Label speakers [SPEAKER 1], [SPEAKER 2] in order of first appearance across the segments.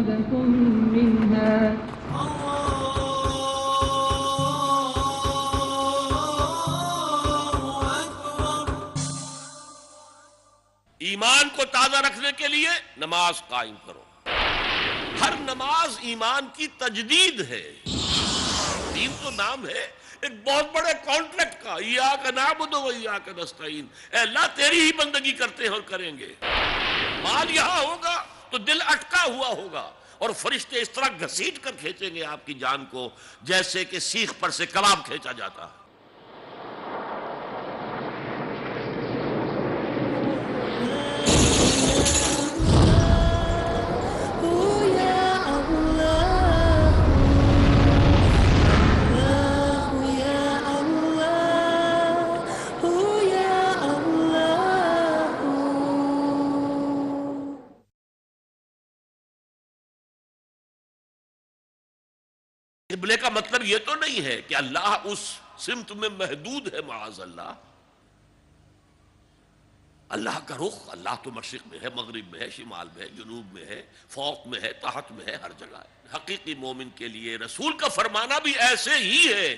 [SPEAKER 1] أخرجكم منها
[SPEAKER 2] ایمان کو تازہ رکھنے کے لیے نماز قائم کرو. ہر نماز ایمان کی تجدید ہے. دین تو نام ہے ایک بہت بڑے کانٹریکٹ کا، ایاک نعبد و ایاک نستعین. اے اللہ تیری ہی بندگی کرتے ہیں اور کریں گے. مال یہاں ہوگا تو دل اٹکا ہوا ہوگا اور فرشتے اس طرح گھسیٹ کر کھینچیں گے آپ کی جان کو جیسے کہ سیخ پر سے کباب کھینچا جاتا ہے. قبلے کا مطلب یہ تو نہیں ہے کہ اللہ اس سمت میں محدود ہے، معاذ اللہ. اللہ کا رخ، اللہ تو مشرق میں ہے، مغرب میں ہے، شمال میں ہے، جنوب میں ہے، فوق میں ہے، تحت میں ہے، ہر جگہ ہے. حقیقی مومن کے لیے رسول کا فرمانا بھی ایسے ہی ہے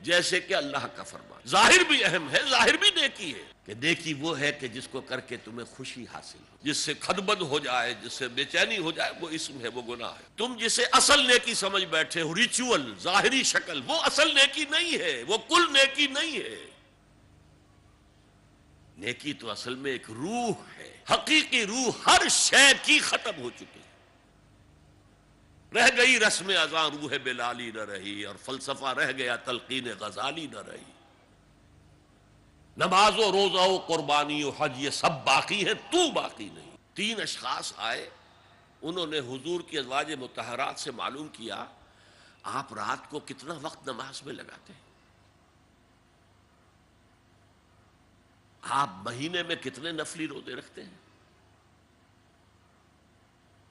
[SPEAKER 2] جیسے کہ اللہ کا فرمان. ظاہر بھی اہم ہے، ظاہر بھی نیکی ہے کہ نیکی وہ ہے کہ جس کو کر کے تمہیں خوشی حاصل ہو، جس سے خدبد ہو جائے، جس سے بے چینی ہو جائے، وہ اسم ہے، وہ گناہ ہے. تم جسے اصل نیکی سمجھ بیٹھے ہو، ریچول، ظاہری شکل، وہ اصل نیکی نہیں ہے، وہ کل نیکی نہیں ہے. نیکی تو اصل میں ایک روح ہے. حقیقی روح ہر شے کی ختم ہو چکی ہے. رہ گئی رسم اذاں روح بلالی نہ رہی، اور فلسفہ رہ گیا تلقین غزالی نہ رہی. نماز و روزہ و قربانی و حج یہ سب باقی ہے، تو باقی نہیں. 3 اشخاص آئے، انہوں نے حضور کی ازواج مطہرات سے معلوم کیا آپ رات کو کتنا وقت نماز میں لگاتے ہیں، آپ مہینے میں کتنے نفلی روزے رکھتے ہیں.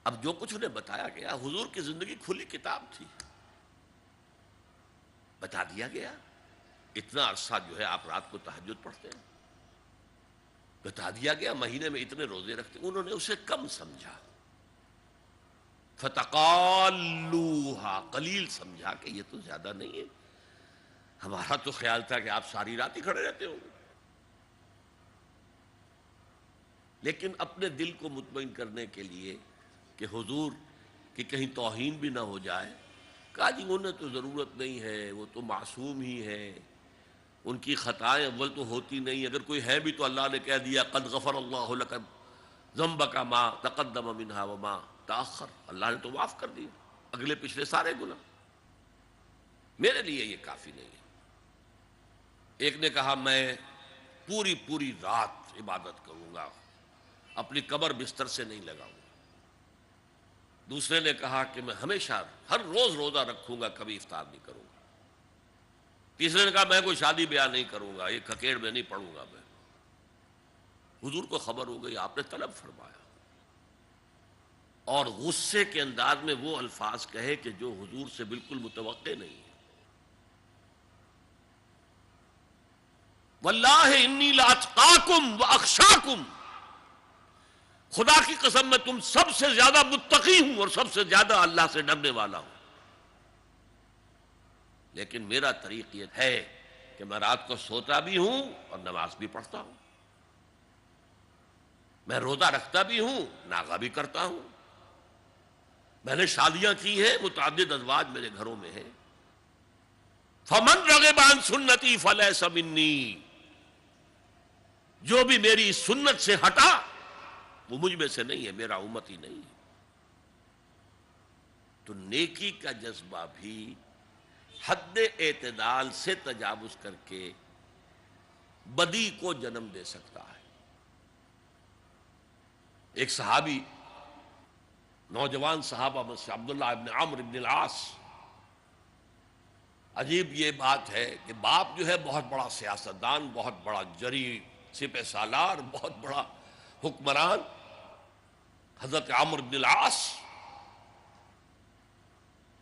[SPEAKER 2] اب جو کچھ انہیں بتایا گیا، حضور کی زندگی کھلی کتاب تھی، بتا دیا گیا اتنا عرصہ جو ہے آپ رات کو تہجد پڑھتے ہیں، بتا دیا گیا مہینے میں اتنے روزے رکھتے ہیں. انہوں نے اسے کم سمجھا، فتقالوہا، قلیل سمجھا کہ یہ تو زیادہ نہیں ہے. ہمارا تو خیال تھا کہ آپ ساری رات ہی کھڑے رہتے ہوں گے. لیکن اپنے دل کو مطمئن کرنے کے لیے کہ حضور کی کہیں توہین بھی نہ ہو جائے، کہا جی انہیں تو ضرورت نہیں ہے، وہ تو معصوم ہی ہے، ان کی خطائیں اول تو ہوتی نہیں، اگر کوئی ہے بھی تو اللہ نے کہہ دیا قد غفر اللہ لک ذنبک ما تقدم منہا وما تاخر، اللہ نے تو معاف کر دیا اگلے پچھلے سارے گناہ، میرے لیے یہ کافی نہیں ہے. ایک نے کہا میں پوری رات عبادت کروں گا، اپنی کمر بستر سے نہیں لگاؤں گا. دوسرے نے کہا کہ میں ہمیشہ ہر روز روزہ رکھوں گا، کبھی افطار نہیں کروں گا. تیسرے نے کہا میں کوئی شادی بیاہ نہیں کروں گا، یہ کھکیڑ میں نہیں پڑھوں گا میں. حضور کو خبر ہو گئی، آپ نے طلب فرمایا اور غصے کے انداز میں وہ الفاظ کہے کہ جو حضور سے بالکل متوقع نہیں ہے. واللہ انی لاتقاکم واخشاکم، خدا کی قسم میں تم سب سے زیادہ متقی ہوں اور سب سے زیادہ اللہ سے ڈرنے والا ہوں. لیکن میرا طریق یہ ہے کہ میں رات کو سوتا بھی ہوں اور نماز بھی پڑھتا ہوں، میں روزہ رکھتا بھی ہوں، ناغہ بھی کرتا ہوں. میں نے شادیاں کی ہیں، متعدد ازواج میرے گھروں میں ہیں. فمن رغب عن سنتی فلیس منی، جو بھی میری سنت سے ہٹا وہ مجھ میں سے نہیں ہے، میرا امت ہی نہیں ہے. تو نیکی کا جذبہ بھی حد اعتدال سے تجاوز کر کے بدی کو جنم دے سکتا ہے. ایک صحابی، نوجوان صحابہ میں سے عبداللہ ابن عمرو ابن العاص، عجیب یہ بات ہے کہ باپ جو ہے بہت بڑا سیاستدان، بہت بڑا جری سپہ سالار، بہت بڑا حکمران، حضرت عمرو بن العاص،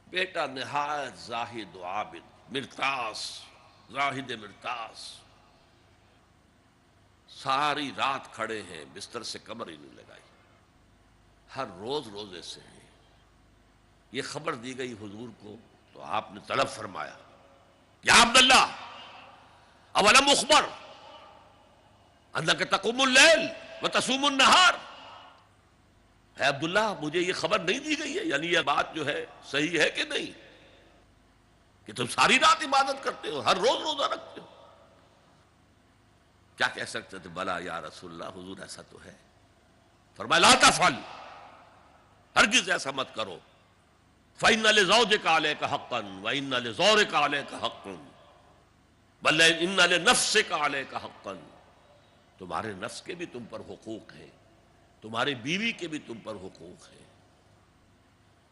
[SPEAKER 2] بیٹا نہایت زاہد و عابد، مرتاس، زاہد مرتاس، ساری رات کھڑے ہیں، بستر سے کمر ہی نہیں لگائی، ہر روز روزے سے ہیں. یہ خبر دی گئی حضور کو تو آپ نے طلب فرمایا، یا عبداللہ اولم اخبر انک تقوم اللیل وتصوم النہار، اے عبداللہ مجھے یہ خبر نہیں دی گئی ہے، یعنی یہ بات جو ہے صحیح ہے کہ نہیں کہ تم ساری رات عبادت کرتے ہو، ہر روز روزہ رکھتے ہو؟ کیا کہہ سکتے تھے؟ بلا یا رسول اللہ، حضور ایسا تو ہے۔ فرمایا لا تفعل، ہرگز ایسا مت کرو، فإن لزوجك عليك حقا وإن لزورك عليك حقا بل إن لنفسك عليك حقا، تمہارے نفس کے بھی تم پر حقوق ہیں، تمہاری بیوی کے بھی تم پر حقوق ہیں۔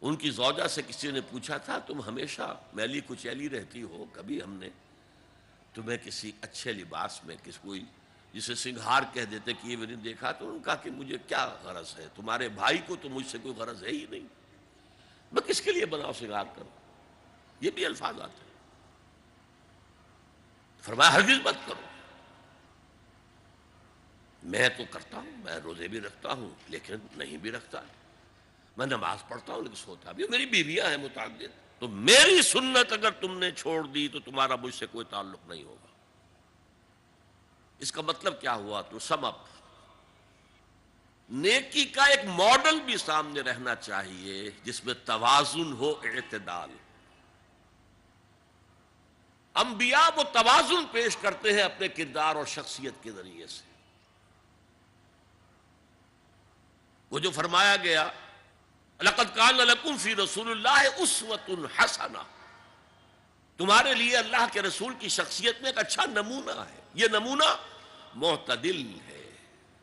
[SPEAKER 2] ان کی زوجہ سے کسی نے پوچھا تھا تم ہمیشہ میلی کچیلی رہتی ہو، کبھی ہم نے تمہیں کسی اچھے لباس میں کس کوئی جسے سنگھار کہہ دیتے کہ یہ نہیں دیکھا؟ تو انہوں نے کہا کہ مجھے کیا غرض ہے، تمہارے بھائی کو تو مجھ سے کوئی غرض ہے ہی نہیں، میں کس کے لیے بناؤ سنگھار کروں؟ یہ بھی الفاظ آتے ہیں۔ فرمایا ہرگز مت کرو، میں تو کرتا ہوں، میں روزے بھی رکھتا ہوں لیکن نہیں بھی رکھتا، میں نماز پڑھتا ہوں لیکن سوتا بھی ہوں، میری بیویاں ہیں متعدد، تو میری سنت اگر تم نے چھوڑ دی تو تمہارا مجھ سے کوئی تعلق نہیں ہوگا۔ اس کا مطلب کیا ہوا؟ تو سم اپ، نیکی کا ایک ماڈل بھی سامنے رہنا چاہیے جس میں توازن ہو، اعتدال۔ انبیاء وہ توازن پیش کرتے ہیں اپنے کردار اور شخصیت کے ذریعے سے۔ وہ جو فرمایا گیا لقد کان لکم فی رسول اللہ اسوۃ حسنہ، تمہارے لیے اللہ کے رسول کی شخصیت میں ایک اچھا نمونہ ہے، یہ نمونہ معتدل ہے،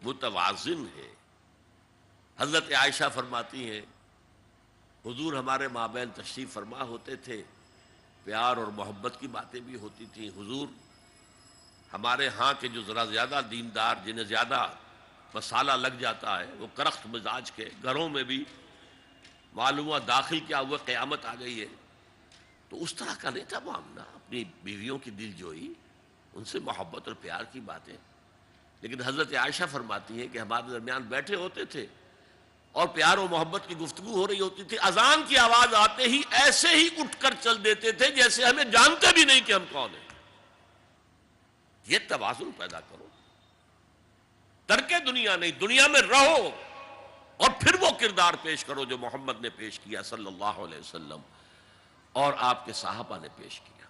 [SPEAKER 2] متوازن ہے۔ حضرت عائشہ فرماتی ہیں حضور ہمارے مابین تشریف فرما ہوتے تھے، پیار اور محبت کی باتیں بھی ہوتی تھیں۔ حضور ہمارے ہاں کے جو ذرا زیادہ دیندار، جنہیں زیادہ مسالہ لگ جاتا ہے، وہ کرخت مزاج کے گھروں میں بھی معلوم ہوا داخل کیا ہوا قیامت آ گئی ہے، تو اس طرح کا نہیں تھا معاملہ، اپنی بیویوں کی دل جوئی، ان سے محبت اور پیار کی باتیں۔ لیکن حضرت عائشہ فرماتی ہیں کہ ہمارے درمیان بیٹھے ہوتے تھے اور پیار و محبت کی گفتگو ہو رہی ہوتی تھی، اذان کی آواز آتے ہی ایسے ہی اٹھ کر چل دیتے تھے جیسے ہمیں جانتے بھی نہیں کہ ہم کون ہیں۔ یہ توازن پیدا کرو، ترک دنیا نہیں، دنیا میں رہو اور پھر وہ کردار پیش کرو جو محمد نے پیش کیا صلی اللہ علیہ وسلم اور آپ کے صحابہ نے پیش کیا۔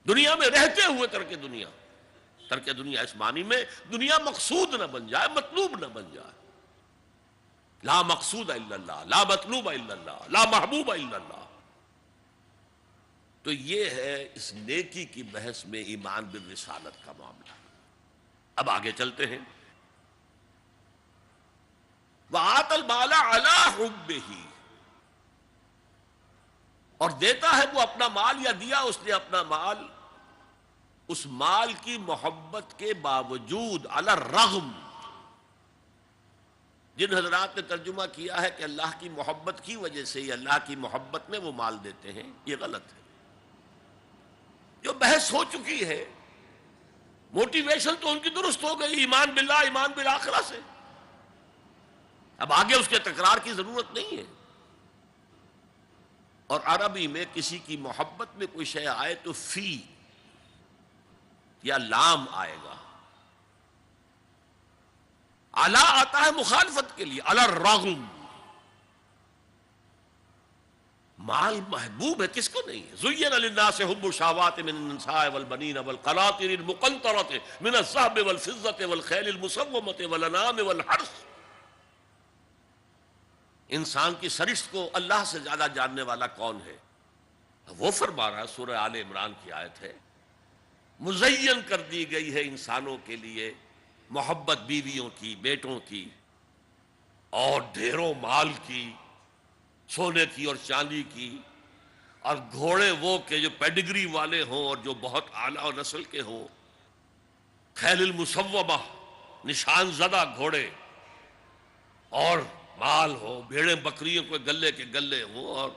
[SPEAKER 2] دنیا میں رہتے ہوئے ترک دنیا، ترک دنیا اس معنی میں دنیا مقصود نہ بن جائے، مطلوب نہ بن جائے۔ لا مقصود الا اللہ، لا مطلوب الا اللہ، لا محبوب الا اللہ۔ تو یہ ہے اس نیکی کی بحث میں ایمان بالرسالت کا معاملہ۔ اب آگے چلتے ہیں۔ وَآتَ الْمَالَ عَلَىٰ حُبِّهِ، اور دیتا ہے وہ اپنا مال، یا دیا اس نے اپنا مال اس مال کی محبت کے باوجود، علی الرغم۔ جن حضرات نے ترجمہ کیا ہے کہ اللہ کی محبت کی وجہ سے یا اللہ کی محبت میں وہ مال دیتے ہیں، یہ غلط ہے۔ جو بحث ہو چکی ہے، موٹیویشن تو ان کی درست ہو گئی، ایمان باللہ، ایمان بالآخرہ سے، اب آگے اس کے تکرار کی ضرورت نہیں ہے۔ اور عربی میں کسی کی محبت میں کوئی شے آئے تو فی یا لام آئے گا، علی آتا ہے مخالفت کے لیے، علی الرغم۔ مال محبوب ہے، کس کو نہیں ہے؟ زین للناس حب الشہوات من النساء والبنین والقناطر المقنطرۃ من الذهب والفضة والخیل المسومۃ والانعام والحرث۔ انسان کی سرشت کو اللہ سے زیادہ جاننے والا کون ہے؟ وہ فرما رہا ہے، سورہ آل عمران کی آیت ہے، مزین کر دی گئی ہے انسانوں کے لیے محبت بیویوں کی، بیٹوں کی، اور ڈھیروں مال کی، سونے کی اور چاندی کی، اور گھوڑے وہ کہ جو پیڈگری والے ہوں اور جو بہت اعلیٰ نسل کے ہوں، خیل المسومہ، نشان زدہ گھوڑے، اور مال ہو، بھیڑیں بکریوں کو گلے کے گلے ہوں، اور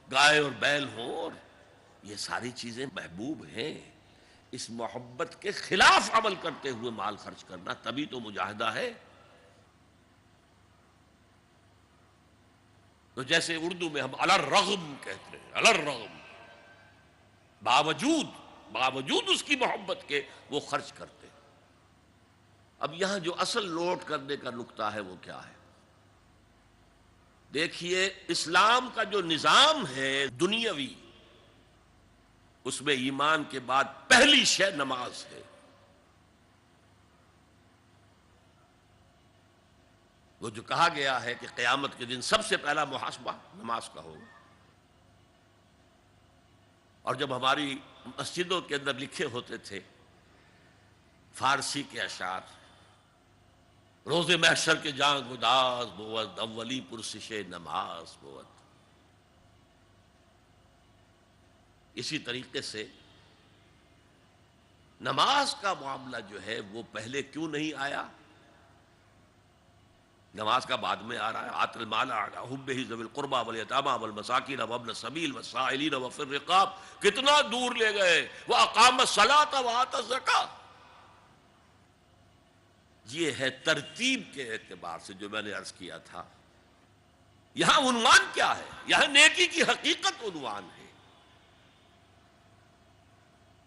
[SPEAKER 2] گائے اور بیل ہوں، اور یہ ساری چیزیں محبوب ہیں۔ اس محبت کے خلاف عمل کرتے ہوئے مال خرچ کرنا تبھی تو مجاہدہ ہے۔ تو جیسے اردو میں ہم علی الرغم کہتے ہیں، علی الرغم، باوجود اس کی محبت کے وہ خرچ کرتے. اب یہاں جو اصل نوٹ کرنے کا نقطہ ہے وہ کیا ہے؟ دیکھیے، اسلام کا جو نظام ہے دنیاوی، اس میں ایمان کے بعد پہلی شے نماز ہے. وہ جو کہا گیا ہے کہ قیامت کے دن سب سے پہلا محاسبہ نماز کا ہوگا. اور جب ہماری مسجدوں کے اندر لکھے ہوتے تھے فارسی کے اشعار، روز محشر کے جان گداز بود، اولی پرسش نماز بود. اسی طریقے سے نماز کا معاملہ جو ہے وہ پہلے کیوں نہیں آیا؟ نماز کا بعد میں آ رہا ہے. آت المال علی حبہ ذوی القربى والیتامى والمساکین وابن السبیل والسائلین وفی الرقاب. کتنا دور لے گئے. واقام الصلاۃ وآتى الزکاۃ. یہ ہے ترتیب کے اعتبار سے جو میں نے عرض کیا تھا. یہاں عنوان کیا ہے؟ یہاں نیکی کی حقیقت عنوان ہے.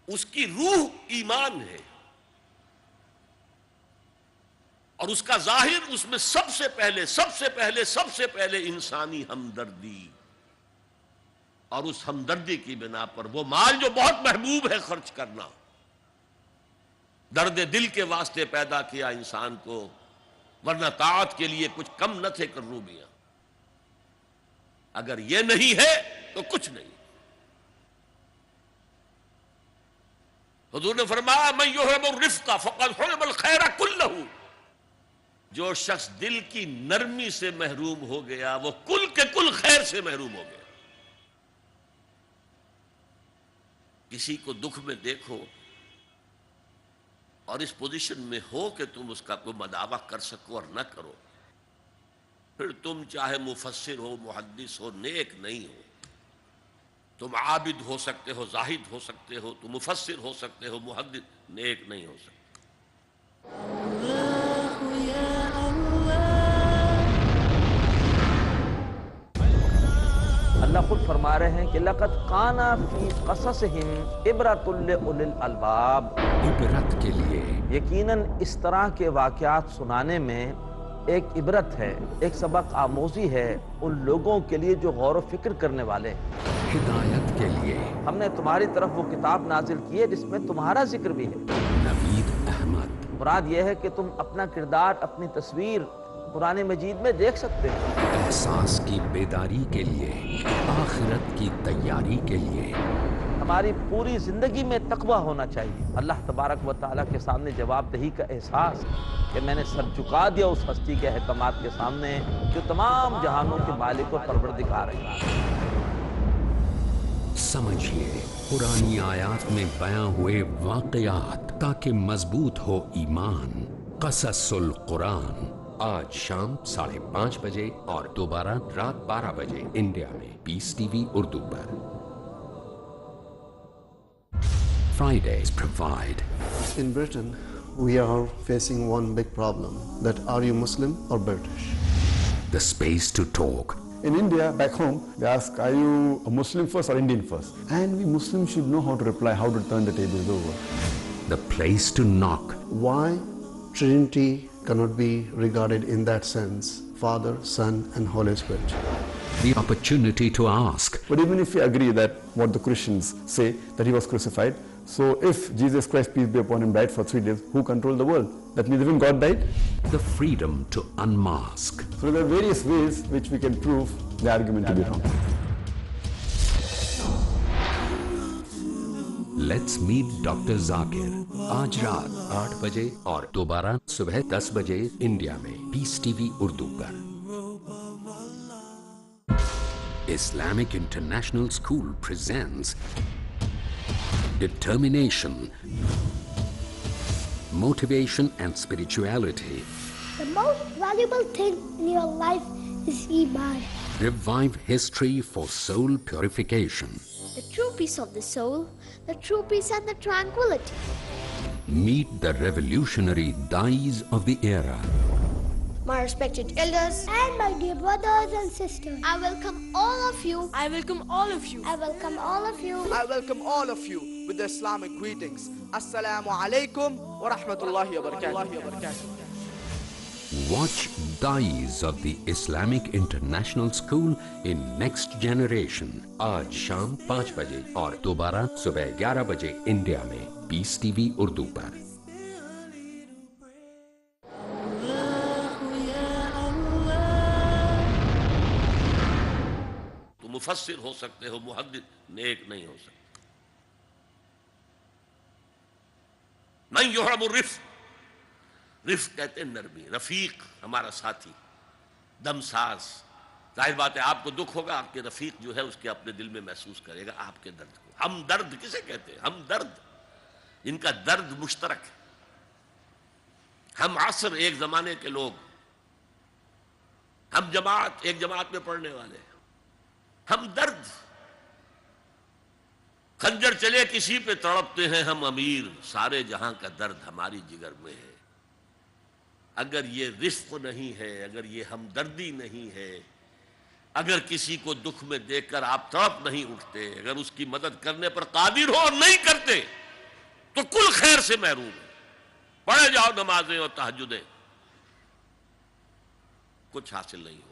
[SPEAKER 2] اس کی روح ایمان ہے، اور اس کا ظاہر اس میں سب سے پہلے انسانی ہمدردی، اور اس ہمدردی کی بنا پر وہ مال جو بہت محبوب ہے خرچ کرنا. درد دل کے واسطے پیدا کیا انسان کو، ورنہ طاعت کے لیے کچھ کم نہ تھے کروبیاں. اگر یہ نہیں ہے تو کچھ نہیں. حضور نے فرمایا من یحرم الرفق فقد حرم الخیر کلہ. جو شخص دل کی نرمی سے محروم ہو گیا وہ کل کے کل خیر سے محروم ہو گیا. کسی کو دکھ میں دیکھو اور اس پوزیشن میں ہو کہ تم اس کا کوئی مداوع کر سکو اور نہ کرو، پھر تم چاہے مفسر ہو، محدث ہو، نیک نہیں ہو. تم عابد ہو سکتے ہو، زاہد ہو سکتے ہو، تم مفسر ہو سکتے ہو، محدث، نیک نہیں ہو سکتے.
[SPEAKER 3] اللہ خود فرما رہے ہیں کہ لَقَدْ كَانَ فِي قَصَصِهِمْ عِبْرَةٌ لِأُولِي الْأَلْبَابِ.
[SPEAKER 4] عبرت کے لیے
[SPEAKER 3] یقیناً اس طرح کے واقعات سنانے میں ایک عبرت ہے، ایک سبق آموزی ہے ان لوگوں کے لیے جو غور و فکر کرنے والے.
[SPEAKER 4] ہدایت کے لیے
[SPEAKER 3] ہم نے تمہاری طرف وہ کتاب نازل کی ہے جس میں تمہارا ذکر بھی ہے.
[SPEAKER 4] نوید احمد.
[SPEAKER 3] مراد یہ ہے کہ تم اپنا کردار، اپنی تصویر قرآن مجید میں دیکھ سکتے ہو.
[SPEAKER 4] احساس کی بیداری کے لیے، آخرت کی تیاری کے لیے.
[SPEAKER 3] ہماری پوری زندگی میں تقویٰ ہونا چاہیے. اللہ تبارک و تعالیٰ کے سامنے جواب دہی کا احساس کہ میں نے سر جھکا دیا اس ہستی کے احکامات کے سامنے جو تمام جہانوں کے مالک و پروردگار ہے.
[SPEAKER 4] سمجھیے پرانی آیات میں بیان ہوئے واقعات تاکہ مضبوط ہو ایمان. قصص القرآن آج شام 5:30 بجے اور دوبارہ رات 12 بجے انڈیا میں پیس ٹی وی اردو پر. Fridays provide.
[SPEAKER 5] In Britain, we are facing one big problem, that are you Muslim or British?
[SPEAKER 4] The space to talk.
[SPEAKER 6] In India, back home, they ask, are you a Muslim first or Indian first? And we Muslims should know how to reply, how to turn the tables over.
[SPEAKER 4] The place to knock.
[SPEAKER 5] Why Trinity cannot be regarded in that sense, Father, Son and Holy Spirit?
[SPEAKER 4] The opportunity to ask.
[SPEAKER 6] But even if we agree that what the Christians say, that he was crucified, so if Jesus Christ, peace be upon him, died for 3 days, who controlled the world? That means even God died?
[SPEAKER 4] The freedom to unmask.
[SPEAKER 6] So there are various ways which we can prove the argument to be wrong.
[SPEAKER 4] Let's meet Dr. Zakir. آج رات 8 بجے اور دوبارہ صبح 10 بجے India میں peace TV وی اردو پر. Islamic International School presents Determination, Motivation and Spirituality.
[SPEAKER 7] The most valuable thing in your life is Iman.
[SPEAKER 4] Revive history for soul purification.
[SPEAKER 7] The true peace of the soul, the true peace and the tranquility.
[SPEAKER 4] Meet the revolutionary Dais of the era.
[SPEAKER 7] my respected elders, and my dear brothers and sisters. I welcome all of you.
[SPEAKER 8] I welcome all of you.
[SPEAKER 7] I welcome all of you.
[SPEAKER 9] I welcome all of you with the Islamic greetings. Assalamu alaikum wa rahmatullahi wa barakatuh.
[SPEAKER 4] Watch Dais of the Islamic International School in Next Generation. آج شام 5 بجے اور دوبارہ صبح 11 بجے India میں peace TV وی اردو پر.
[SPEAKER 2] تو مفسر ہو سکتے ہو، محدث نیک نہیں ہو سکتے. من یحرم الرفق، رفق کہتے ہیں نرمی، رفیق ہمارا ساتھی، دم ساز. ظاہر بات ہے آپ کو دکھ ہوگا، آپ کے رفیق جو ہے اس کے اپنے دل میں محسوس کرے گا آپ کے درد کو. ہم درد کسے کہتے ہیں؟ ہم درد، جن کا درد مشترک ہے. ہم عصر ایک زمانے کے لوگ، ہم جماعت ایک جماعت میں پڑھنے والے، ہم درد. خنجر چلے کسی پہ تڑپتے ہیں ہم امیر، سارے جہاں کا درد ہماری جگر میں ہے. اگر یہ رفق نہیں ہے، اگر یہ ہمدردی نہیں ہے، اگر کسی کو دکھ میں دیکھ کر آپ تڑپ نہیں اٹھتے، اگر اس کی مدد کرنے پر قادر ہو اور نہیں کرتے تو کل خیر سے محروم ہے. پڑھے جاؤ نمازیں اور تہجدیں، کچھ حاصل نہیں ہوگا.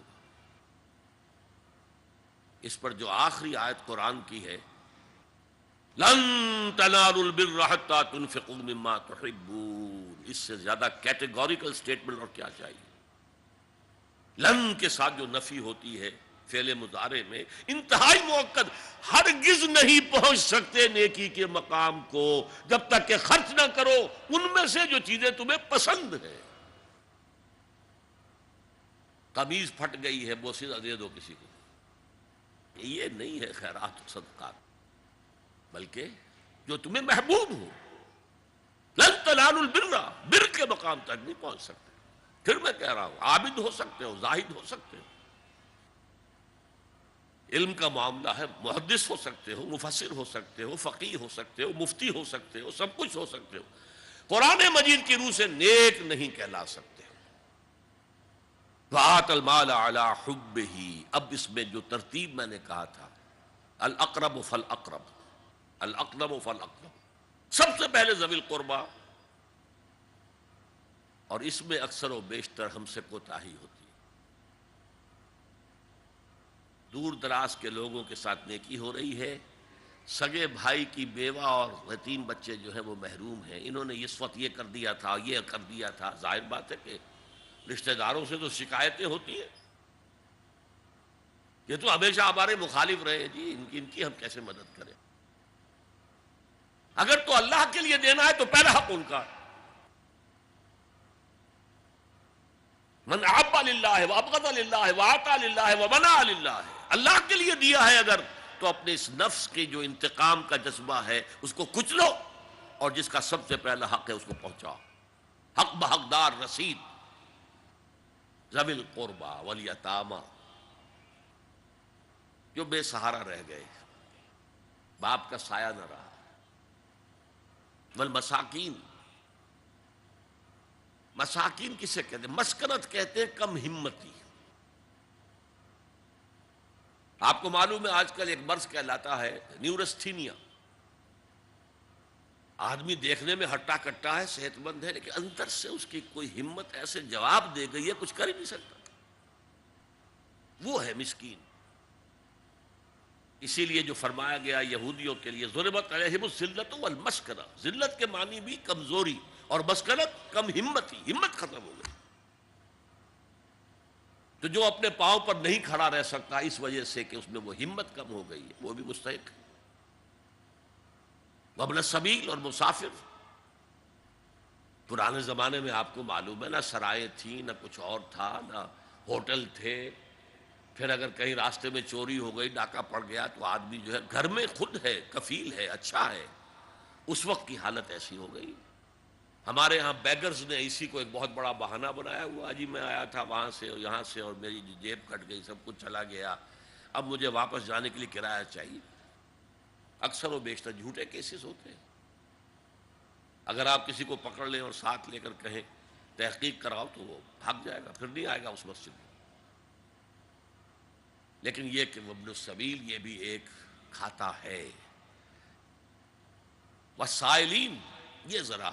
[SPEAKER 2] اس پر جو آخری آیت قرآن کی ہے، لن تنالوا البر حتى تنفقوا مما تحبون، اس سے زیادہ کیٹیگوریکل سٹیٹمنٹ اور کیا چاہیے. لن کے ساتھ جو نفی ہوتی ہے فعل مضارع میں، انتہائی مؤکد، ہرگز نہیں پہنچ سکتے نیکی کے مقام کو جب تک کہ خرچ نہ کرو ان میں سے جو چیزیں تمہیں پسند ہیں. قمیض پھٹ گئی ہے، بوسیدہ دے دو کسی کو، یہ نہیں ہے خیرات و صدقات، بلکہ جو تمہیں محبوب ہو. لن تنالوا البر، بر کے مقام تک نہیں پہنچ سکتے. پھر میں کہہ رہا ہوں، عابد ہو سکتے ہو، زاہد ہو سکتے ہو، علم کا معاملہ ہے، محدث ہو سکتے ہو، مفسر ہو سکتے ہو، فقیہ ہو سکتے ہو، مفتی ہو سکتے ہو، سب کچھ ہو سکتے ہو. قرآن مجید کی روح سے نیک نہیں کہلا سکتے. وآت المال علی حبہ، اب اس میں جو ترتیب میں نے کہا تھا، الاقرب فالاقرب، الاقرب فالاقرب، سب سے پہلے ذوی القربہ، اور اس میں اکثر و بیشتر ہم سے کوتاہی ہوتی ہے. دور دراز کے لوگوں کے ساتھ نیکی ہو رہی ہے، سگے بھائی کی بیوہ اور یتیم بچے جو ہیں وہ محروم ہیں. انہوں نے اس وقت یہ کر دیا تھا، یہ کر دیا تھا. ظاہر بات ہے کہ رشتہ داروں سے تو شکایتیں ہوتی ہیں، یہ تو ہمیشہ ہمارے مخالف رہے جی، ان کی ہم کیسے مدد کریں. اگر تو اللہ کے لیے دینا ہے تو پہلا حق ان کا. من احب للہ وابغض للہ واعطى للہ ومنع للہ، اللہ کے لیے دیا ہے اگر تو اپنے اس نفس کی جو انتقام کا جذبہ ہے اس کو کچلو، اور جس کا سب سے پہلا حق ہے اس کو پہنچاؤ. حق بحقدار رسید، ذوی القربى والیتامى، جو بے سہارا رہ گئے، باپ کا سایہ نہ رہا. والمساکین، مساکین کسے کہتے ہیں؟ مسکنت کہتے ہیں کم ہمتی. آپ کو معلوم ہے آج کل ایک مرض کہلاتا ہے نیورستھینیا. آدمی دیکھنے میں ہٹا کٹا ہے، صحت مند ہے، لیکن اندر سے اس کی کوئی ہمت ایسے جواب دے گئی ہے کچھ کر ہی نہیں سکتا. وہ ہے مسکین. اسی لیے جو فرمایا گیا یہودیوں کے لیے، ضربت علیہم الذلۃ والمسکنہ، ذلت کے معنی بھی کمزوری، اور مسکنت کم ہمت ہی، ہمت ختم ہو گئی. تو جو اپنے پاؤں پر نہیں کھڑا رہ سکتا اس وجہ سے کہ اس میں وہ ہمت کم ہو گئی ہے، وہ بھی مستحق ہے. وابن السبیل، اور مسافر. پرانے زمانے میں آپ کو معلوم ہے نہ سرائیں تھیں، نہ کچھ اور تھا، نہ ہوٹل تھے. پھر اگر کہیں راستے میں چوری ہو گئی، ڈاکہ پڑ گیا، تو آدمی جو ہے گھر میں خود ہے، کفیل ہے، اچھا ہے. اس وقت کی حالت ایسی ہو گئی. ہمارے ہاں بیگرز نے اسی کو ایک بہت بڑا بہانہ بنایا ہوا، جی میں آیا تھا وہاں سے اور یہاں سے اور میری جیب کٹ گئی، سب کچھ چلا گیا، اب مجھے واپس جانے کے لیے کرایہ چاہیے. اکثر و بیشتر جھوٹے کیسز ہوتے ہیں. اگر آپ کسی کو پکڑ لیں اور ساتھ لے کر کہیں تحقیق کراؤ تو وہ بھاگ جائے گا، پھر نہیں آئے گا اس مسجد میں۔ لیکن یہ کہ وابن السبیل یہ بھی ایک کھاتا ہے۔ والسائلین یہ ذرا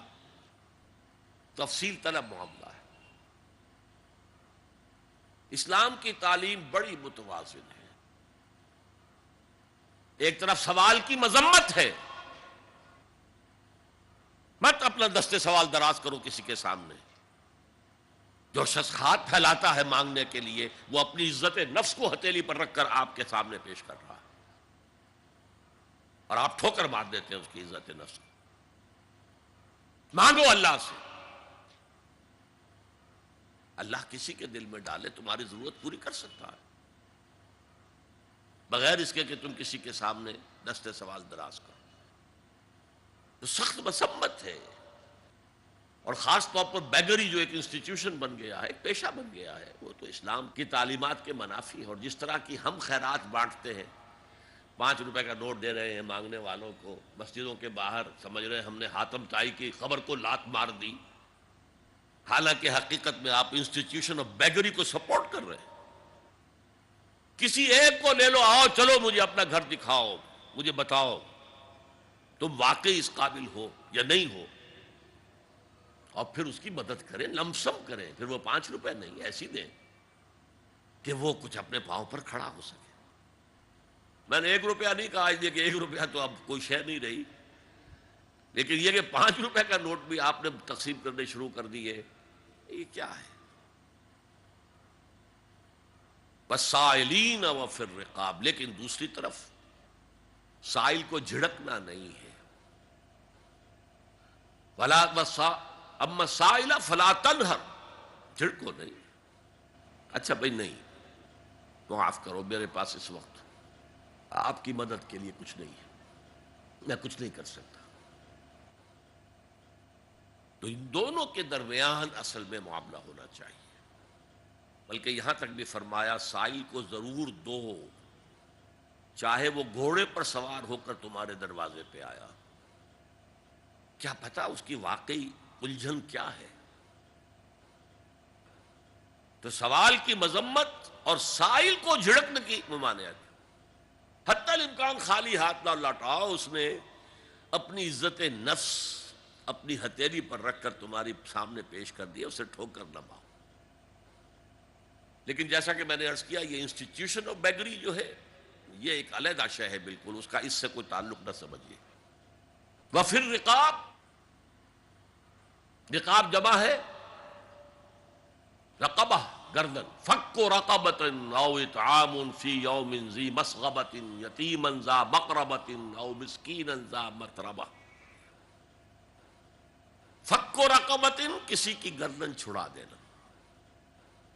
[SPEAKER 2] تفصیل طلب معاملہ ہے۔ اسلام کی تعلیم بڑی متوازن ہے۔ ایک طرف سوال کی مذمت ہے، مت اپنا دستے سوال دراز کرو کسی کے سامنے۔ جو شخص ہاتھ پھیلاتا ہے مانگنے کے لیے وہ اپنی عزت نفس کو ہتھیلی پر رکھ کر آپ کے سامنے پیش کر رہا ہے، اور آپ ٹھوکر مار دیتے ہیں اس کی عزت نفس کو۔ مانگو اللہ سے، اللہ کسی کے دل میں ڈالے تمہاری ضرورت پوری کر سکتا ہے، بغیر اس کے کہ تم کسی کے سامنے دستے سوال دراز کرو۔ تو سخت مذمت ہے، اور خاص طور پر بیگری جو ایک انسٹیٹیوشن بن گیا ہے، ایک پیشہ بن گیا ہے، وہ تو اسلام کی تعلیمات کے منافی ہے۔ اور جس طرح کی ہم خیرات بانٹتے ہیں، 5 روپے کا نوٹ دے رہے ہیں مانگنے والوں کو، مسجدوں کے باہر سمجھ رہے ہیں ہم نے حاتم طائی کی خبر کو لات مار دی، حالانکہ حقیقت میں آپ انسٹیٹیوشن آف بیگری کو سپورٹ کر رہے ہیں۔ کسی ایک کو لے لو، آؤ چلو مجھے اپنا گھر دکھاؤ، مجھے بتاؤ تم واقعی اس قابل ہو یا نہیں ہو، اور پھر اس کی مدد کریں، لمسم کریں۔ پھر وہ 5 روپے نہیں ایسی دیں کہ وہ کچھ اپنے پاؤں پر کھڑا ہو سکے۔ میں نے 1 روپیہ نہیں کہا اس لیے کہ 1 روپیہ تو اب کوئی شے نہیں رہی، لیکن یہ کہ 5 روپے کا نوٹ بھی آپ نے تقسیم کرنے شروع کر دیے، یہ کیا ہے؟ والسائلین وفی الرقاب، لیکن دوسری طرف سائل کو جھڑکنا نہیں ہے۔ اما السائل فلا تنہر، جھڑکو نہیں۔ اچھا بھائی نہیں، معاف کرو میرے پاس اس وقت آپ کی مدد کے لیے کچھ نہیں ہے، میں کچھ نہیں کر سکتا۔ تو ان دونوں کے درمیان اصل میں معاملہ ہونا چاہیے، بلکہ یہاں تک بھی فرمایا سائل کو ضرور دو، چاہے وہ گھوڑے پر سوار ہو کر تمہارے دروازے پہ آیا۔ کیا پتا اس کی واقعی الجھن کیا ہے؟ تو سوال کی مذمت اور سائل کو جھڑکنے کی ممانعت، حتی الامکان خالی ہاتھ نہ لوٹاؤ۔ اس نے اپنی عزت نفس اپنی ہتھیلی پر رکھ کر تمہاری سامنے پیش کر دیا، اسے ٹھوکر نہ مارو۔ لیکن جیسا کہ میں نے عرض کیا، یہ انسٹیٹیوشن آف بیگری جو ہے یہ ایک علیحدہ شے ہے، بالکل اس کا اس سے کوئی تعلق نہ سمجھیے۔ وفی الرقاب، رقاب جمع ہے رقبہ، گردن۔ فک رقبۃ او اطعام فی یوم ذی مسغبۃ یتیما ذا مقربۃ او مسکینا ذا متربہ۔ فک رقبۃ، کسی کی گردن چھڑا دینا۔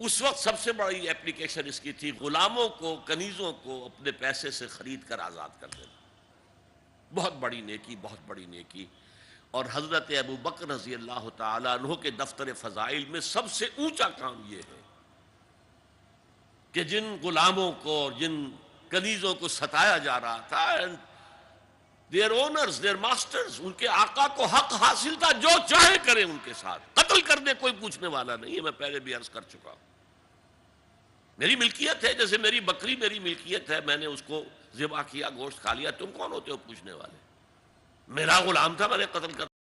[SPEAKER 2] اس وقت سب سے بڑی اپلیکیشن اس کی تھی غلاموں کو، کنیزوں کو اپنے پیسے سے خرید کر آزاد کر دینا۔ بہت بڑی نیکی، بہت بڑی نیکی۔ اور حضرت ابو بکر رضی اللہ تعالیٰ عنہ کے دفتر فضائل میں سب سے اونچا کام یہ ہے کہ جن غلاموں کو اور جن کنیزوں کو ستایا جا رہا تھا، دیئر اونرز، دیئر ماسٹرز، ان کے آقا کو حق حاصل تھا جو چاہے کریں ان کے ساتھ، قتل کرنے کوئی پوچھنے والا نہیں ہے۔ میں پہلے بھی عرض کر چکا ہوں، میری ملکیت ہے، جیسے میری بکری میری ملکیت ہے، میں نے اس کو ذبح کیا، گوشت کھا لیا، تم کون ہوتے ہو پوچھنے والے؟ میرا غلام تھا، میں نے قتل کر